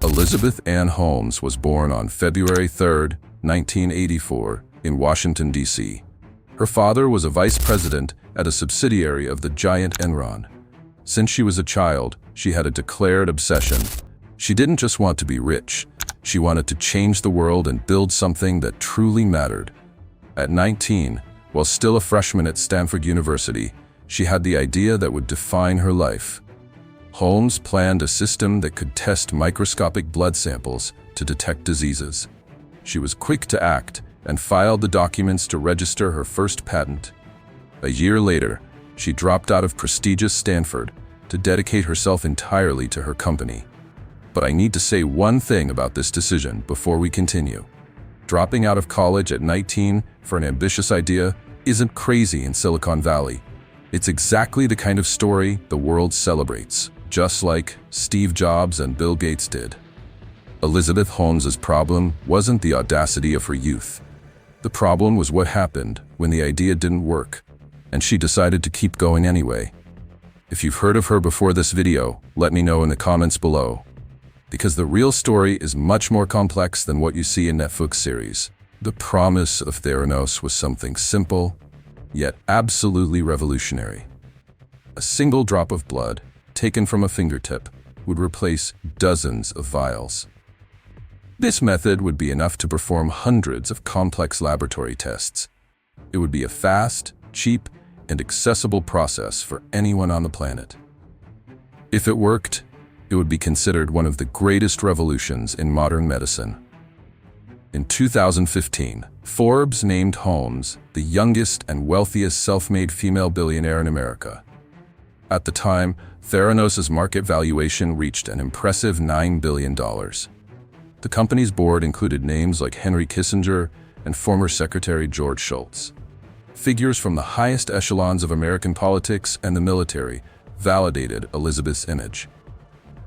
Elizabeth Ann Holmes was born on February 3, 1984, in Washington, D.C. Her father was a vice president at a subsidiary of the giant Enron. Since she was a child, she had a declared obsession. She didn't just want to be rich. She wanted to change the world and build something that truly mattered. At 19, while still a freshman at Stanford University, she had the idea that would define her life. Holmes planned a system that could test microscopic blood samples to detect diseases. She was quick to act and filed the documents to register her first patent. A year later, she dropped out of prestigious Stanford to dedicate herself entirely to her company. But I need to say one thing about this decision before we continue. Dropping out of college at 19 for an ambitious idea isn't crazy in Silicon Valley. It's exactly the kind of story the world celebrates, just like Steve Jobs and Bill Gates did. Elizabeth Holmes's problem wasn't the audacity of her youth. The problem was what happened when the idea didn't work, and she decided to keep going anyway. If you've heard of her before this video, let me know in the comments below. Because the real story is much more complex than what you see in Netflix series. The promise of Theranos was something simple, yet absolutely revolutionary. A single drop of blood, taken from a fingertip, would replace dozens of vials. This method would be enough to perform hundreds of complex laboratory tests. It would be a fast, cheap, and accessible process for anyone on the planet. If it worked, it would be considered one of the greatest revolutions in modern medicine. In 2015, Forbes named Holmes the youngest and wealthiest self-made female billionaire in America. At the time, Theranos' market valuation reached an impressive $9 billion. The company's board included names like Henry Kissinger and former Secretary George Shultz. Figures from the highest echelons of American politics and the military validated Elizabeth's image.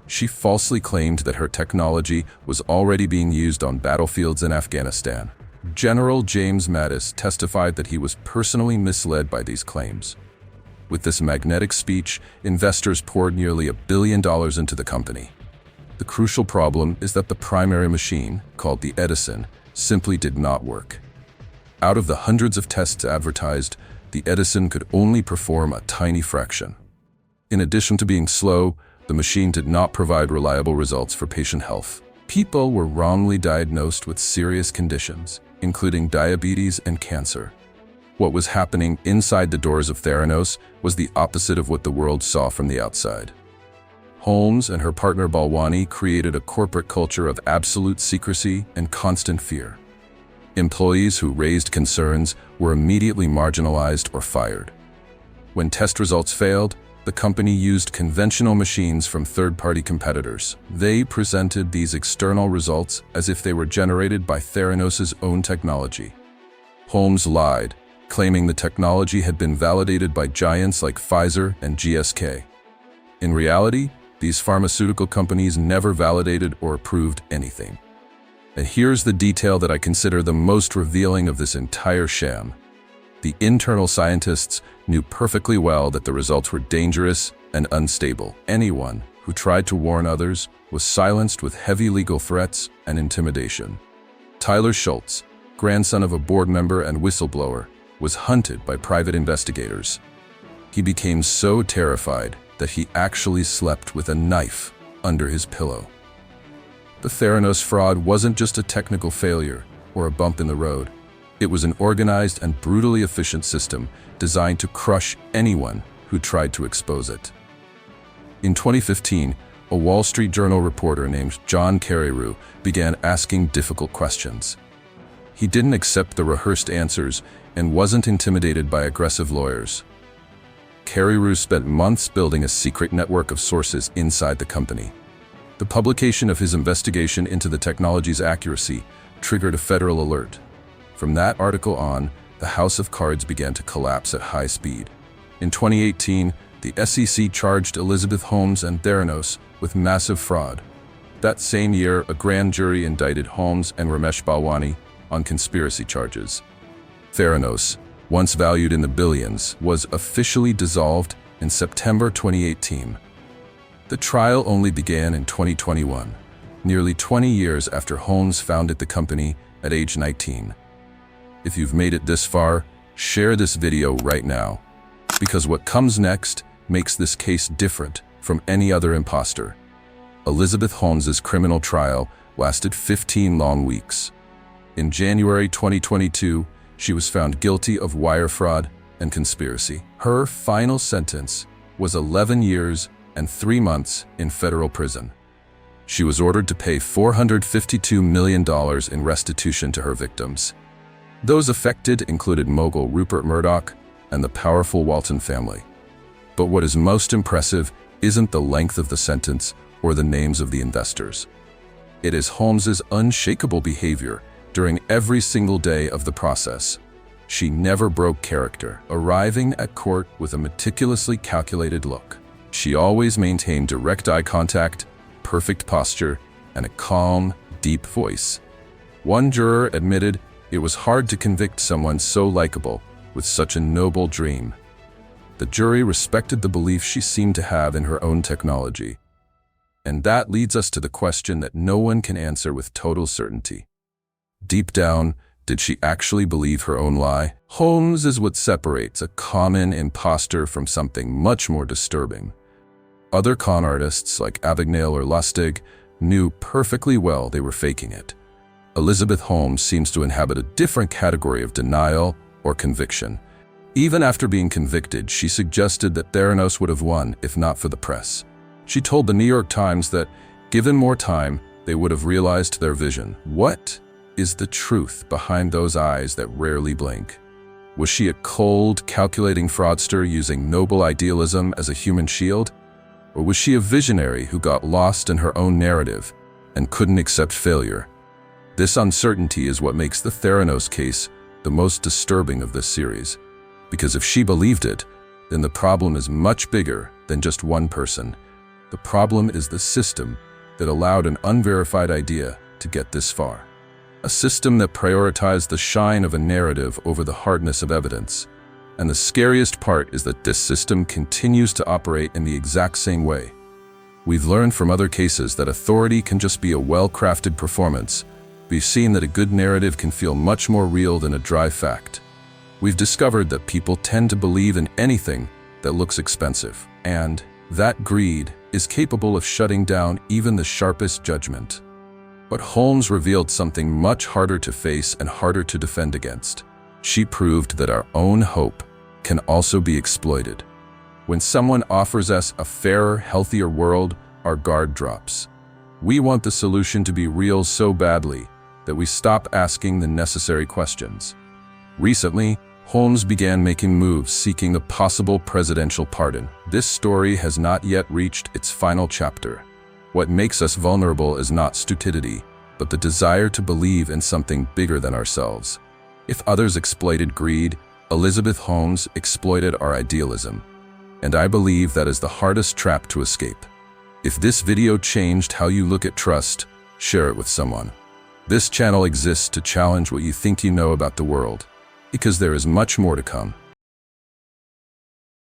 She falsely claimed that her technology was already being used on battlefields in Afghanistan. General James Mattis testified that he was personally misled by these claims. With this magnetic speech, investors poured nearly $1 billion into the company. The crucial problem is that the primary machine, called the Edison, simply did not work. Out of the hundreds of tests advertised, the Edison could only perform a tiny fraction. In addition to being slow, the machine did not provide reliable results for patient health. People were wrongly diagnosed with serious conditions, including diabetes and cancer. What was happening inside the doors of Theranos was the opposite of what the world saw from the outside. Holmes and her partner Balwani created a corporate culture of absolute secrecy and constant fear. Employees who raised concerns were immediately marginalized or fired. When test results failed, the company used conventional machines from third-party competitors. They presented these external results as if they were generated by Theranos' own technology. Holmes lied, claiming the technology had been validated by giants like Pfizer and GSK. In reality, these pharmaceutical companies never validated or approved anything. And here's the detail that I consider the most revealing of this entire sham. The internal scientists knew perfectly well that the results were dangerous and unstable. Anyone who tried to warn others was silenced with heavy legal threats and intimidation. Tyler Shultz, grandson of a board member and whistleblower, was hunted by private investigators. He became so terrified that he actually slept with a knife under his pillow. The Theranos fraud wasn't just a technical failure or a bump in the road. It was an organized and brutally efficient system designed to crush anyone who tried to expose it. In 2015, a Wall Street Journal reporter named John Carreyrou began asking difficult questions. He didn't accept the rehearsed answers and wasn't intimidated by aggressive lawyers. Carreyrou spent months building a secret network of sources inside the company. The publication of his investigation into the technology's accuracy triggered a federal alert. From that article on, the house of cards began to collapse at high speed. In 2018, the SEC charged Elizabeth Holmes and Theranos with massive fraud. That same year, a grand jury indicted Holmes and Ramesh Balwani on conspiracy charges. Theranos, once valued in the billions, was officially dissolved in September 2018. The trial only began in 2021. nearly 20 years after Holmes founded the company at age 19. If you've made it this far, share this video right now, because what comes next makes this case different from any other imposter. Elizabeth Holmes's criminal trial lasted 15 long weeks. In January 2022, she was found guilty of wire fraud and conspiracy. Her final sentence was 11 years and 3 months in federal prison. She was ordered to pay $452 million in restitution to her victims. Those affected included mogul Rupert Murdoch and the powerful Walton family. But what is most impressive isn't the length of the sentence or the names of the investors. It is Holmes's unshakable behavior during every single day of the process. She never broke character, arriving at court with a meticulously calculated look. She always maintained direct eye contact, perfect posture, and a calm, deep voice. One juror admitted it was hard to convict someone so likable with such a noble dream. The jury respected the belief she seemed to have in her own technology. And that leads us to the question that no one can answer with total certainty. Deep down, did she actually believe her own lie? Holmes is what separates a common imposter from something much more disturbing. Other con artists like Abagnale or Lustig knew perfectly well they were faking it. Elizabeth Holmes seems to inhabit a different category of denial or conviction. Even after being convicted, she suggested that Theranos would have won if not for the press. She told the New York Times that, given more time, they would have realized their vision. What is the truth behind those eyes that rarely blink? Was she a cold, calculating fraudster using noble idealism as a human shield? Or was she a visionary who got lost in her own narrative and couldn't accept failure? This uncertainty is what makes the Theranos case the most disturbing of this series. Because if she believed it, then the problem is much bigger than just one person. The problem is the system that allowed an unverified idea to get this far. A system that prioritized the shine of a narrative over the hardness of evidence. And the scariest part is that this system continues to operate in the exact same way. We've learned from other cases that authority can just be a well-crafted performance. We've seen that a good narrative can feel much more real than a dry fact. We've discovered that people tend to believe in anything that looks expensive, and that greed is capable of shutting down even the sharpest judgment. But Holmes revealed something much harder to face and harder to defend against. She proved that our own hope can also be exploited. When someone offers us a fairer, healthier world, our guard drops. We want the solution to be real so badly that we stop asking the necessary questions. Recently, Holmes began making moves seeking the possible presidential pardon. This story has not yet reached its final chapter. What makes us vulnerable is not stupidity, but the desire to believe in something bigger than ourselves. If others exploited greed, Elizabeth Holmes exploited our idealism. And I believe that is the hardest trap to escape. If this video changed how you look at trust, share it with someone. This channel exists to challenge what you think you know about the world, because there is much more to come.